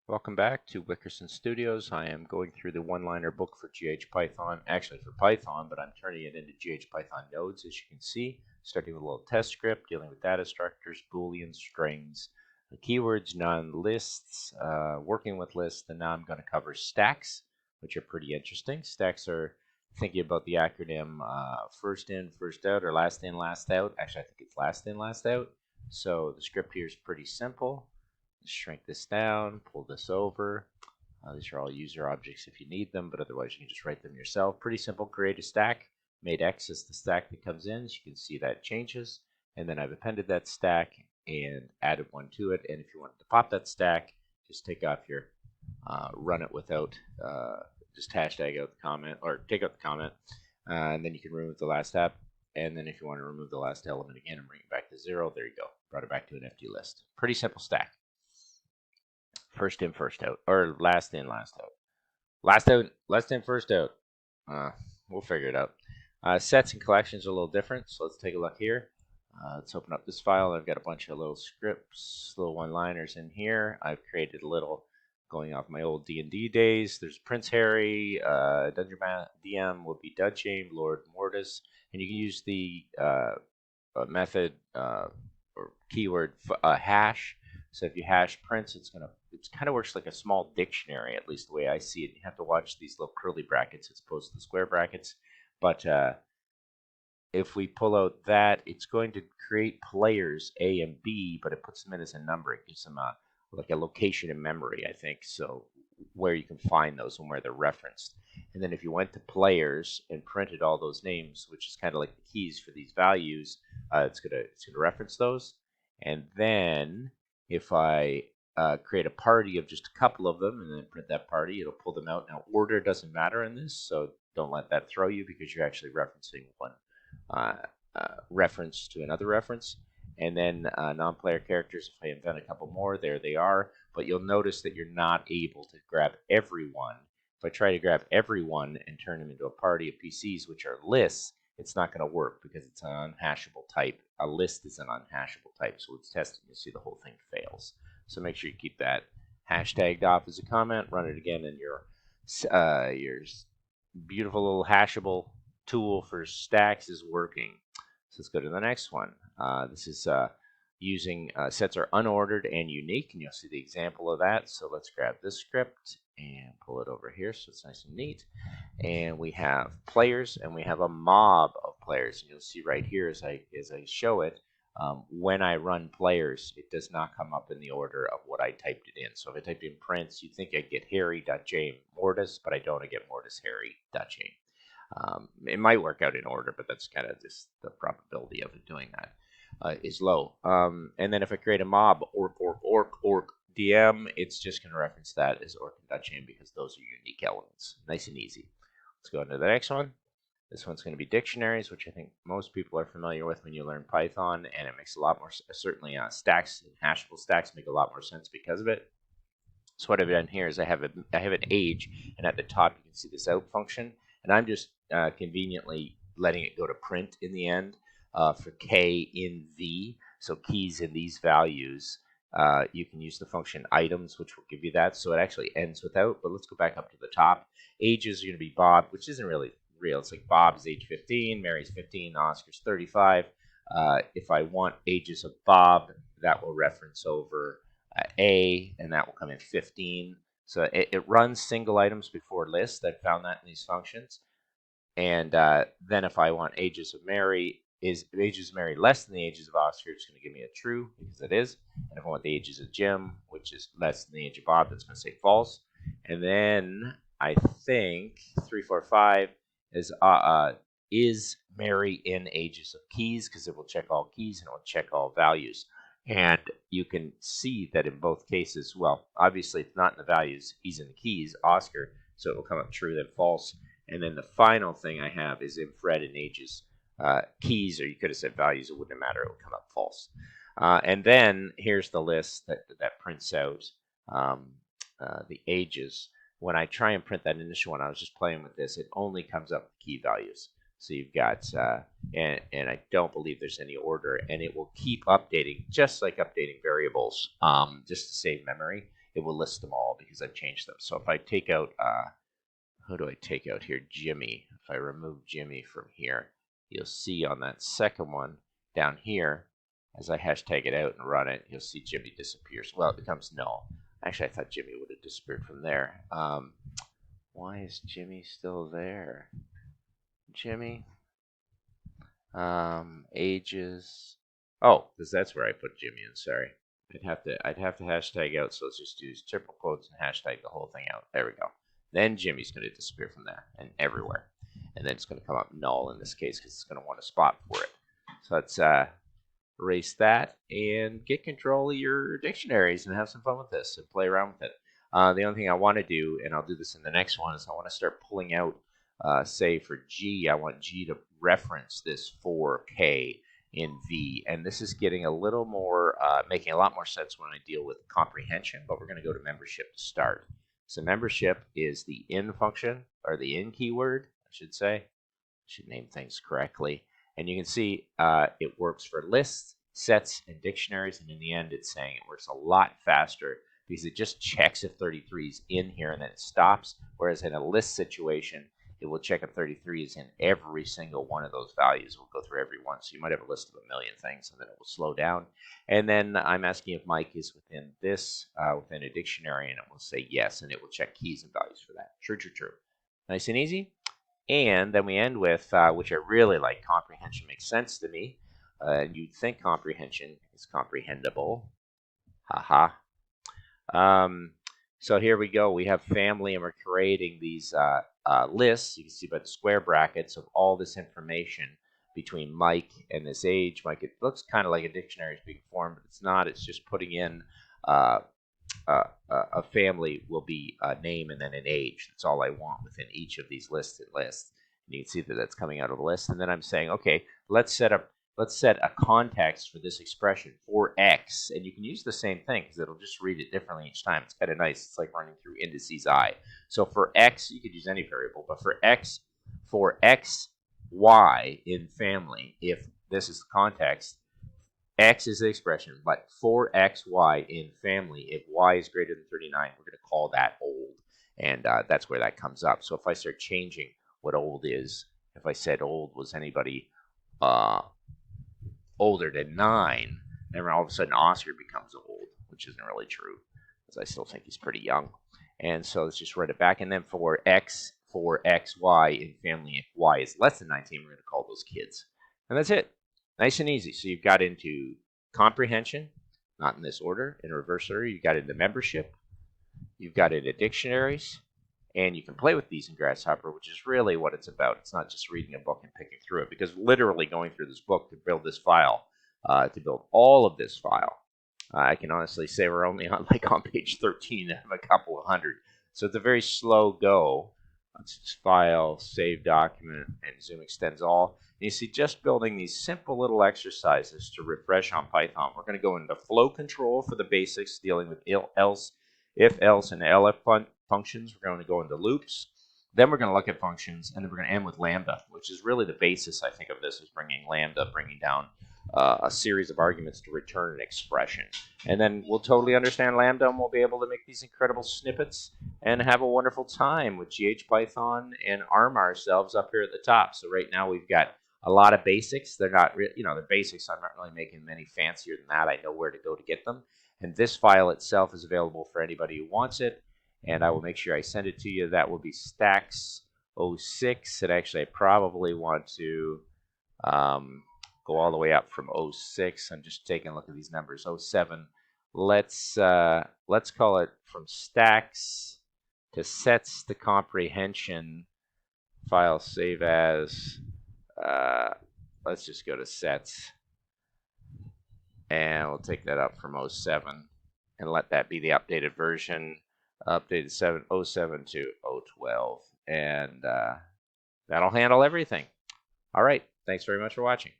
Welcome back to Wickerson Studios. I am going through the one-liner book for ghPython, actually for Python, but I'm turning it into ghPython nodes, as you can see, starting with a little test script, dealing with data structures, boolean strings, keywords, none, lists, working with lists, and now I'm going to cover stacks, which are pretty interesting. Stacks are thinking about the acronym first in, first out, or last in, last out. Actually, I think it's last in, last out. So the script here is pretty simple. Shrink this down, pull this over. These are all user objects if you need them, but otherwise you can just write them yourself. Pretty simple. Create a stack. Made X is the stack that comes in. As you can see, that changes. And then I've appended that stack and added one to it. And if you wanted to pop that stack, just take off your run it without, just hashtag out the comment, or take out the comment, and then you can remove the last step. And then if you want to remove the last element again and bring it back to 0, there you go. Brought it back to an empty list. Pretty simple stack. First in, first out, or last in, last out. Last in, first out. We'll figure it out. Sets and collections are a little different, so let's take a look here. Let's open up this file. I've got a bunch of little scripts, little one-liners in here. I've created a little, going off my old D&D days. There's Prince Harry, Dungeon DM will be dudgeon, Lord Mortis, and you can use the method or keyword hash. So if you hash prince, it kind of works like a small dictionary, at least the way I see it. You have to watch these little curly brackets as opposed to the square brackets. But if we pull out that, it's going to create players A and B, but it puts them in as a number. It gives them like a location in memory, I think, so where you can find those and where they're referenced. And then if you went to players and printed all those names, which is kind of like the keys for these values, it's gonna reference those. And then if I create a party of just a couple of them and then print that party, it'll pull them out. Now, order doesn't matter in this, so don't let that throw you because you're actually referencing one reference to another reference. And then non-player characters, if I invent a couple more, there they are. But you'll notice that you're not able to grab everyone. If I try to grab everyone and turn them into a party of PCs, which are lists, it's not going to work because it's an unhashable type. A list is an unhashable type, so it's testing. You see the whole thing fails. So make sure you keep that hashtagged off as a comment. Run it again, and your beautiful little hashable tool for stacks is working. So let's go to the next one. This is using sets are unordered and unique, and you'll see the example of that. So let's grab this script and pull it over here so it's nice and neat. And we have players and we have a mob of players. And you'll see right here as I show it, when I run players, it does not come up in the order of what I typed it in. So if I typed in Prince, you'd think I'd get Harry.Jane Mortis, but I don't. I get Mortis Harry.Jane. It might work out in order, but that's kind of just the probability of it doing that is low. And then if I create a mob, orc, DM, it's just going to reference that as orc and dudgeon because those are unique elements. Nice and easy. Let's go into the next one. This one's going to be dictionaries, which I think most people are familiar with when you learn Python, and it makes a lot more, certainly stacks and hashable stacks make a lot more sense because of it. So what I've done here is I have an age, and at the top you can see this out function, and I'm just conveniently letting it go to print in the end for K in V, so keys in these values. You can use the function items, which will give you that, so it actually ends without, but let's go back up to the top. Ages are going to be Bob, which isn't really real. It's like Bob's age 15, Mary's 15, Oscar's 35. If I want ages of Bob, that will reference over A, and that will come in 15. So it runs single items before list. I found that in these functions. And then if I want ages of Mary, is ages of Mary less than the ages of Oscar, it's going to give me a true, because it is. And if I want the ages of Jim, which is less than the age of Bob, that's going to say false. And then I think 3, 4, 5 is Mary in ages of keys, because it will check all keys and it will check all values. And you can see that in both cases, well, obviously it's not in the values, he's in the keys, Oscar, so it will come up true, then false. And then the final thing I have is in Fred in ages keys, or you could have said values, it wouldn't matter, it would come up false. And then here's the list that prints out the ages. When I try and print that initial one, I was just playing with this, it only comes up with key values. So you've got, and I don't believe there's any order, and it will keep updating, just like updating variables, just to save memory. It will list them all because I've changed them. So if I take out, who do I take out here? Jimmy. If I remove Jimmy from here, you'll see on that second one down here, as I hashtag it out and run it, you'll see Jimmy disappears. Well, it becomes null. Actually, I thought Jimmy would have disappeared from there. Why is Jimmy still there? Jimmy. Ages. Oh, because that's where I put Jimmy in. Sorry. I'd have to hashtag out, so let's just use triple quotes and hashtag the whole thing out. There we go. Then Jimmy's going to disappear from there and everywhere. And then it's going to come up null in this case because it's going to want a spot for it. So let's erase that and get control of your dictionaries and have some fun with this and play around with it. The only thing I want to do, and I'll do this in the next one, is I want to start pulling out, say for G, I want G to reference this for K in V. And this is getting a little more, making a lot more sense when I deal with comprehension, but we're going to go to membership to start. So membership is the in function, or the in keyword, I should say. I should name things correctly. And you can see it works for lists, sets, and dictionaries. And in the end, it's saying it works a lot faster because it just checks if 33 is in here and then it stops. Whereas in a list situation, it will check if 33 is in every single one of those values. We'll go through every one. So you might have a list of a million things and then it will slow down. And then I'm asking if Mike is within this, within a dictionary, and it will say yes. And it will check keys and values for that. True, true, true. Nice and easy. And then we end with, which I really like, comprehension makes sense to me. You'd think comprehension is comprehensible. Haha. So here we go. We have family, and we're creating these lists. You can see by the square brackets of all this information between Mike and this age. Mike, it looks kind of like a dictionary is being formed, but it's not. It's just putting in a family will be a name and then an age. That's all I want within each of these listed lists. And you can see that that's coming out of the list. And then I'm saying, okay, let's set a context for this expression for X. And you can use the same thing because it'll just read it differently each time. It's kind of nice. It's like running through indices I. So for X, you could use any variable, but for X, Y in family, if this is the context, X is the expression, but for X, Y in family, if Y is greater than 39, we're going to call that old. And that's where that comes up. So if I start changing what old is, if I said old was anybody older than 9, then all of a sudden Oscar becomes old, which isn't really true, because I still think he's pretty young. And so let's just write it back. And then for X, Y in family, if Y is less than 19, we're going to call those kids. And that's it. Nice and easy. So you've got into comprehension, not in this order, in reverse order. You've got into membership. You've got into dictionaries. And you can play with these in Grasshopper, which is really what it's about. It's not just reading a book and picking through it, because literally going through this book to build this file, to build all of this file, I can honestly say we're only on page 13 out of a couple of hundred. So it's a very slow go. Let's just file, save document, and zoom extends all. And you see, just building these simple little exercises to refresh on Python. We're going to go into flow control for the basics, dealing with if, else, and elif functions. We're going to go into loops. Then we're going to look at functions, and then we're going to end with lambda, which is really the basis, I think, of this, is bringing lambda, bringing down a series of arguments to return an expression. And then we'll totally understand lambda, and we'll be able to make these incredible snippets and have a wonderful time with ghPython and arm ourselves up here at the top. So right now we've got a lot of basics. They're not, they're basics. I'm not really making them any fancier than that. I know where to go to get them. And this file itself is available for anybody who wants it. And I will make sure I send it to you. That will be stacks 06. And actually, I probably want to go all the way up from 06. I'm just taking a look at these numbers. 07. Let's call it from stacks to sets to comprehension. File save as. Let's just go to sets. And we'll take that up from 07 and let that be the updated version. Updated 07 to 012. And that'll handle everything. All right. Thanks very much for watching.